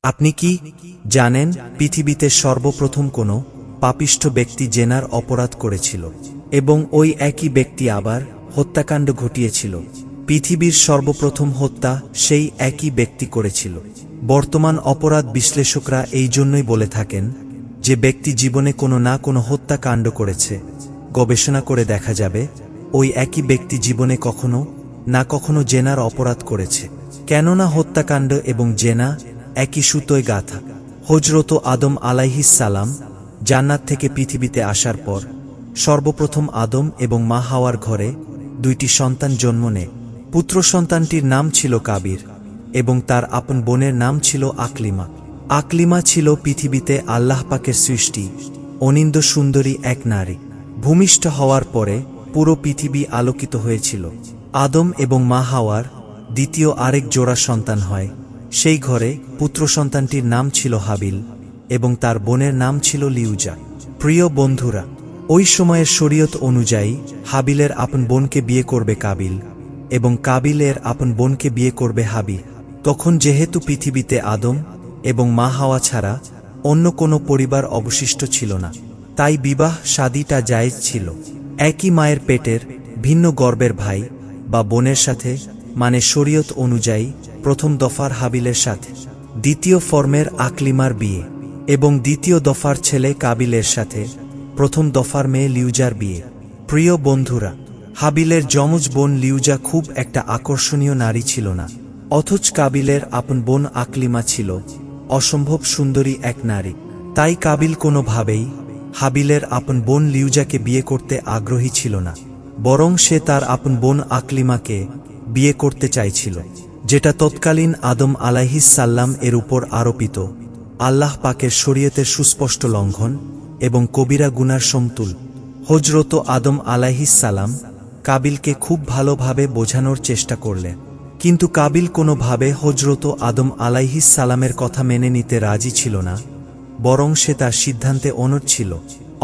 আপনি কি জানেন পৃথিবীতে সর্বপ্রথম কোনো পাপিষ্ঠ ব্যক্তি জেনার অপরাধ করেছিল এবং ওই একই ব্যক্তি আবার হত্যাকাণ্ড ঘটিয়েছিল? পৃথিবীর সর্বপ্রথম হত্যা সেই একই ব্যক্তি করেছিল। বর্তমান অপরাধ বিশ্লেষকরা এই জন্যই বলে থাকেন যে ব্যক্তি জীবনে কোনো না কোনো হত্যাকাণ্ড করেছে, গবেষণা করে দেখা যাবে ওই একই ব্যক্তি জীবনে কখনো না কখনো জেনার অপরাধ করেছে। কেননা হত্যাকাণ্ড এবং জেনা একই সুতোয় গাঁথা। হযরত আদম আলাইহিস সালাম জান্নাত থেকে পৃথিবীতে আসার পর সর্বপ্রথম আদম এবং মা হাওয়ার ঘরে দুইটি সন্তান জন্ম নেয়। পুত্র সন্তানটির নাম ছিল কাবির এবং তার আপন বোনের নাম ছিল আকলিমা। আকলিমা ছিল পৃথিবীতে আল্লাহ পাকের সৃষ্টি, অনিন্দ্য সুন্দরী এক নারী। ভূমিষ্ঠ হওয়ার পরে পুরো পৃথিবী আলোকিত হয়েছিল। আদম এবং মা হাওয়ার দ্বিতীয় আরেক জোড়া সন্তান হয়। সেই ঘরে পুত্র সন্তানটির নাম ছিল হাবিল এবং তার বোনের নাম ছিল লিউজা। প্রিয় বন্ধুরা, ওই সময়ের শরীয়ত অনুযায়ী হাবিলের আপন বোনকে বিয়ে করবে কাবিল এবং কাবিলের আপন বোনকে বিয়ে করবে হাবিল। তখন যেহেতু পৃথিবীতে আদম এবং মা হাওয়া ছাড়া অন্য কোনো পরিবার অবশিষ্ট ছিল না, তাই বিবাহ শাদীটা জায়েজ ছিল। একই মায়ের পেটের ভিন্ন গর্ভের ভাই বা বোনের সাথে, মানে শরীয়ত অনুযায়ী প্রথম দফার হাবিলের সাথে দ্বিতীয় ফর্মের আকলিমার বিয়ে এবং দ্বিতীয় দফার ছেলে কাবিলের সাথে প্রথম দফার মেয়ে লিউজার বিয়ে। প্রিয় বন্ধুরা, হাবিলের যমজ বোন লিউজা খুব একটা আকর্ষণীয় নারী ছিল না, অথচ কাবিলের আপন বোন আকলিমা ছিল অসম্ভব সুন্দরী এক নারী। তাই কাবিল কোনোভাবেই হাবিলের আপন বোন লিউজাকে বিয়ে করতে আগ্রহী ছিল না, বরং সে তার আপন বোন আকলিমাকে বিয়ে করতে চাইছিল, যেটা তৎকালীন আদম আলাইহিস সাল্লাম এর উপর আরোপিত আল্লাহ পাকের শরীয়তের সুস্পষ্ট লঙ্ঘন এবং কবিরা গুনার সমতুল। হযরত আদম আলাইহিস সালাম কাবিলকে খুব ভালোভাবে বোঝানোর চেষ্টা করলেন, কিন্তু কাবিল কোনোভাবে হযরত আদম আলাইহিস সালামের কথা মেনে নিতে রাজি ছিল না, বরং সে তার সিদ্ধান্তে অনড় ছিল।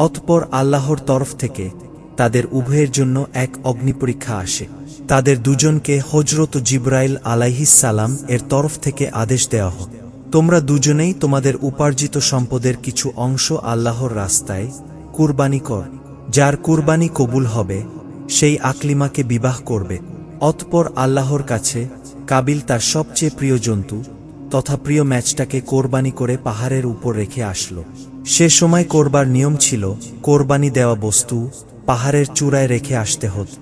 অতঃপর আল্লাহর তরফ থেকে তাদের উভয়ের জন্য এক অগ্নিপরীক্ষা আসে। তাদের দুজনকে হযরত জিবরাইল আলাইহিস সালাম এর তরফ থেকে আদেশ দেওয়া হয়, তোমরা দুজনেই তোমাদের উপার্জিত সম্পদের কিছু অংশ আল্লাহর রাস্তায় কুরবানি কর। যার কুরবানি কবুল হবে সেই আকলিমাকে বিবাহ করবে। অতঃপর আল্লাহর কাছে কাবিল তার সবচেয়ে প্রিয় জন্তু তথা প্রিয় ম্যাচটাকে কোরবানি করে পাহাড়ের উপর রেখে আসলো। সে সময় করবার নিয়ম ছিল কোরবানি দেওয়া বস্তু পাহাড়ের চূড়ায় রেখে আসতে হতো।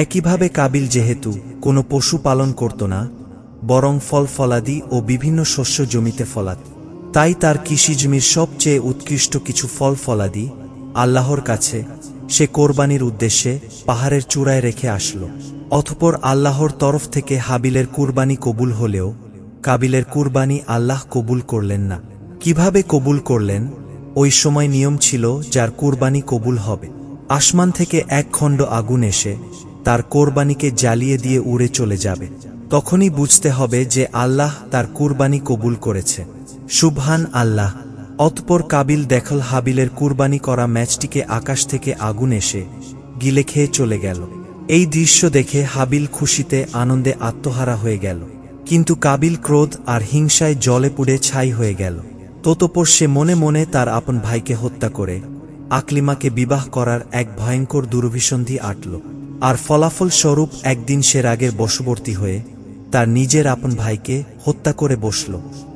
একইভাবে কাবিল যেহেতু কোনো পশু পালন করত না, বরং ফল ফলাদি ও বিভিন্ন শস্য জমিতে ফলাত, তাই তার কৃষিজমির সবচেয়ে উৎকৃষ্ট কিছু ফল ফলাদি আল্লাহর কাছে সে কোরবানির উদ্দেশ্যে পাহাড়ের চূড়ায় রেখে আসলো। অতঃপর আল্লাহর তরফ থেকে হাবিলের কুরবানি কবুল হলেও কাবিলের কুরবানি আল্লাহ কবুল করলেন না। কিভাবে কবুল করলেন? ওই সময় নিয়ম ছিল যার কুরবানি কবুল হবে, আসমান থেকে এক খণ্ড আগুন এসে তার কোরবানিকে জ্বালিয়ে দিয়ে উড়ে চলে যাবে। তখনই বুঝতে হবে যে আল্লাহ তার কুরবানি কবুল করেছে। সুবহান আল্লাহ। অতঃপর কাবিল দেখল হাবিলের কুরবানি করা ম্যাচটিকে আকাশ থেকে আগুন এসে গিলে খেয়ে চলে গেল। এই দৃশ্য দেখে হাবিল খুশিতে আনন্দে আত্মহারা হয়ে গেল, কিন্তু কাবিল ক্রোধ আর হিংসায় জ্বলে পুড়ে ছাই হয়ে গেল। ততপর সে মনে মনে তার আপন ভাইকে হত্যা করে আকলিমাকে বিবাহ করার এক ভয়ঙ্কর দুরভিসন্ধি আটল। আর ফলাফল স্বরূপ একদিন সে রাগের বশবর্তী হয়ে তার নিজের আপন ভাইকে হত্যা করে বসল।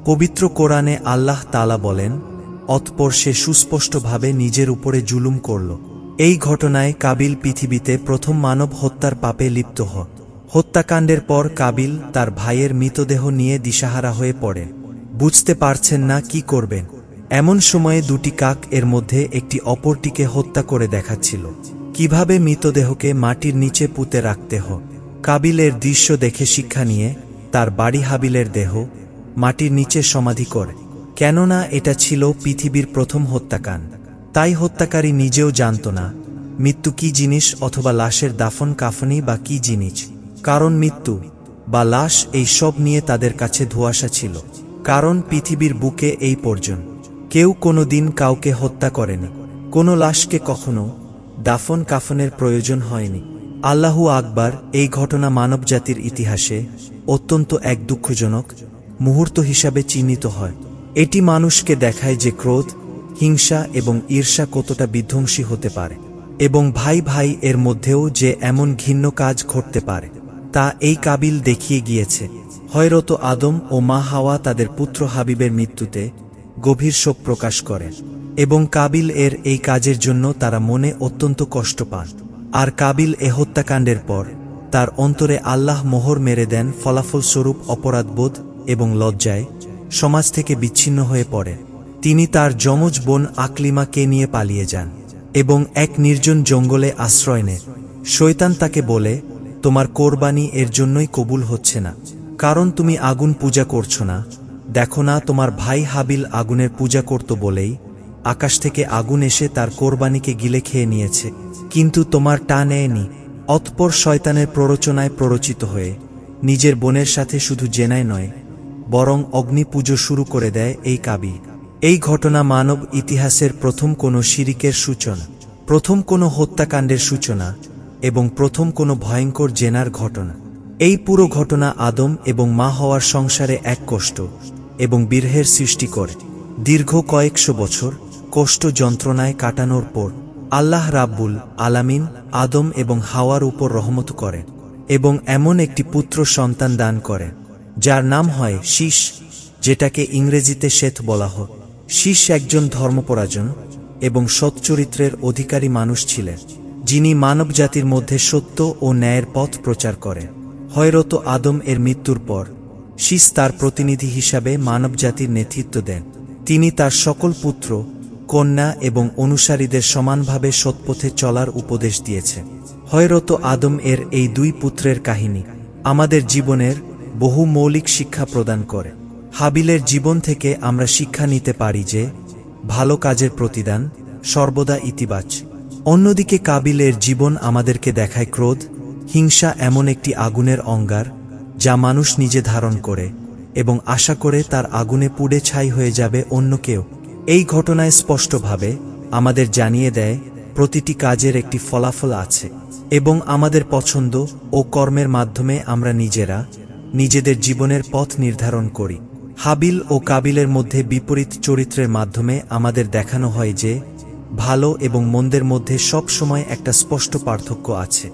পবিত্র কোরআনে আল্লাহ তাআলা বলেন, অতঃপর সে সুস্পষ্টভাবে নিজের উপরে জুলুম করল। এই ঘটনায় কাবিল পৃথিবীতে প্রথম মানব হত্যার পাপে লিপ্ত হয়। হত্যাকাণ্ডের পর কাবিল তার ভাইয়ের মৃতদেহ নিয়ে দিশাহারা হয়ে পড়ে, বুঝতে পারছেন না কি করবেন। এমন সময়ে দুটি কাক এর মধ্যে একটি অপরটিকে হত্যা করে দেখাচ্ছিল কিভাবে মৃতদেহকে মাটির নিচে পুঁতে রাখতে হয়। কাবিলের দৃশ্য দেখে শিক্ষা নিয়ে তার বাড়ি হাবিলের দেহ মাটির নিচে সমাধি করে, কেননা এটা ছিল পৃথিবীর প্রথম হত্যাকাণ্ড। তাই হত্যাকারী নিজেও জানত না মৃত্যু কি জিনিস অথবা লাশের দাফন কাফনি বা কি জিনিস, কারণ মৃত্যু বা লাশ এই সব নিয়ে তাদের কাছে ধোঁয়াশা ছিল। কারণ পৃথিবীর বুকে এই পর্যন্ত কেউ কোনোদিন কাউকে হত্যা করেনি, কোনো লাশকে কখনো দাফন কাফনের প্রয়োজন হয়নি। আল্লাহু আকবার। এই ঘটনা মানবজাতির ইতিহাসে অত্যন্ত এক দুঃখজনক মুহূর্ত হিসাবে চিহ্নিত হয়। এটি মানুষকে দেখায় যে ক্রোধ, হিংসা এবং ঈর্ষা কতটা বিধ্বংসী হতে পারে, এবং ভাই ভাই এর মধ্যেও যে এমন ঘৃণ্য কাজ ঘটতে পারে তা এই কাবিল দেখিয়ে গিয়েছে। হযরত আদম ও মা হাওয়া তাদের পুত্র হাবিবের মৃত্যুতে গভীর শোক প্রকাশ করেন, এবং কাবিল এর এই কাজের জন্য তারা মনে অত্যন্ত কষ্ট পান। আর কাবিল এ হত্যাকাণ্ডের পর তার অন্তরে আল্লাহ মোহর মেরে দেন, ফলাফলস্বরূপ অপরাধবোধ এবং লজ্জায় সমাজ থেকে বিচ্ছিন্ন হয়ে পড়ে। তিনি তার যমজ বোন আকলিমাকে নিয়ে পালিয়ে যান এবং এক নির্জন জঙ্গলে আশ্রয় নেন। শয়তান তাকে বলে, তোমার কোরবানি এর জন্যই কবুল হচ্ছে না, কারণ তুমি আগুন পূজা করছো না। দেখো না, তোমার ভাই হাবিল আগুনের পূজা করত বলেই আকাশ থেকে আগুন এসে তার কোরবানিকে গিলে খেয়ে নিয়েছে, কিন্তু তোমার টা নেয়নি। অতঃপর শয়তানের প্ররোচনায় প্ররোচিত হয়ে নিজের বোনের সাথে শুধু জেনায় নয়, বরং অগ্নি পুজো শুরু করে দেয় এই কাবিল। এই ঘটনা মানব ইতিহাসের প্রথম কোনো শিরিকের সূচনা, প্রথম কোনো হত্যাকাণ্ডের সূচনা এবং প্রথম কোনো ভয়ঙ্কর জেনার ঘটনা। এই পুরো ঘটনা আদম এবং মা হওয়ার সংসারে এক কষ্ট এবং বিরহের সৃষ্টি করে। দীর্ঘ কয়েকশো বছর কষ্ট যন্ত্রণায় কাটানোর পর আল্লাহ রাব্বুল আলামিন আদম এবং হাওয়ার উপর রহমত করেন এবং এমন একটি পুত্র সন্তান দান করেন যার নাম হয় শীষ, যেটাকে ইংরেজিতে শেথ বলা হয়। শীষ একজন ধর্মপরায়ণ এবং সৎচরিত্রের অধিকারী মানুষ ছিলেন, যিনি মানবজাতির মধ্যে সত্য ও ন্যায়ের পথ প্রচার করেন। হযরত আদম এর মৃত্যুর পর শীষ তার প্রতিনিধি হিসাবে মানবজাতির নেতৃত্ব দেন। তিনি তার সকল পুত্র, কন্যা এবং অনুসারীদের সমানভাবে সৎপথে চলার উপদেশ দিয়েছেন। হযরত আদম এর এই দুই পুত্রের কাহিনী আমাদের জীবনের বহু মৌলিক শিক্ষা প্রদান করে। হাবিলের জীবন থেকে আমরা শিক্ষা নিতে পারি যে ভালো কাজের প্রতিদান সর্বদা ইতিবাচক। অন্যদিকে কাবিলের জীবন আমাদেরকে দেখায় ক্রোধ, হিংসা এমন একটি আগুনের অঙ্গার যা মানুষ নিজে ধারণ করে এবং আশা করে তার আগুনে পুড়ে ছাই হয়ে যাবে অন্য কেউ। এই ঘটনায় স্পষ্টভাবে আমাদের জানিয়ে দেয় প্রতিটি কাজের একটি ফলাফল আছে এবং আমাদের পছন্দ ও কর্মের মাধ্যমে আমরা নিজেদের জীবনের পথ নির্ধারণ করি। হাবিল ও কাবিলের মধ্যে বিপরীত চরিত্রের মাধ্যমে আমাদের দেখানো হয় যে ভালো এবং মন্দের মধ্যে সব সময় একটা স্পষ্ট পার্থক্য আছে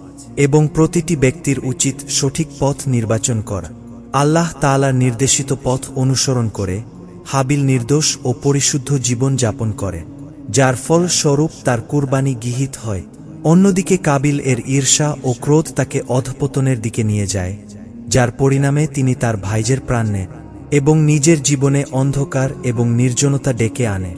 এবং প্রতিটি ব্যক্তির উচিত সঠিক পথ নির্বাচন করা। আল্লাহ তাআলার নির্দেশিত পথ অনুসরণ করে হাবিল নির্দোষ ও পরিশুদ্ধ জীবন যাপন করে, যার ফলস্বরূপ তার কুরবানি গৃহীত হয়। অন্যদিকে কাবিল এর ঈর্ষা ও ক্রোধ তাকে অধঃপতনের দিকে নিয়ে যায়, যার পরিণামে তিনি তার ভাইয়ের প্রাণ নেন এবং নিজের জীবনে অন্ধকার এবং নির্জনতা ডেকে আনে।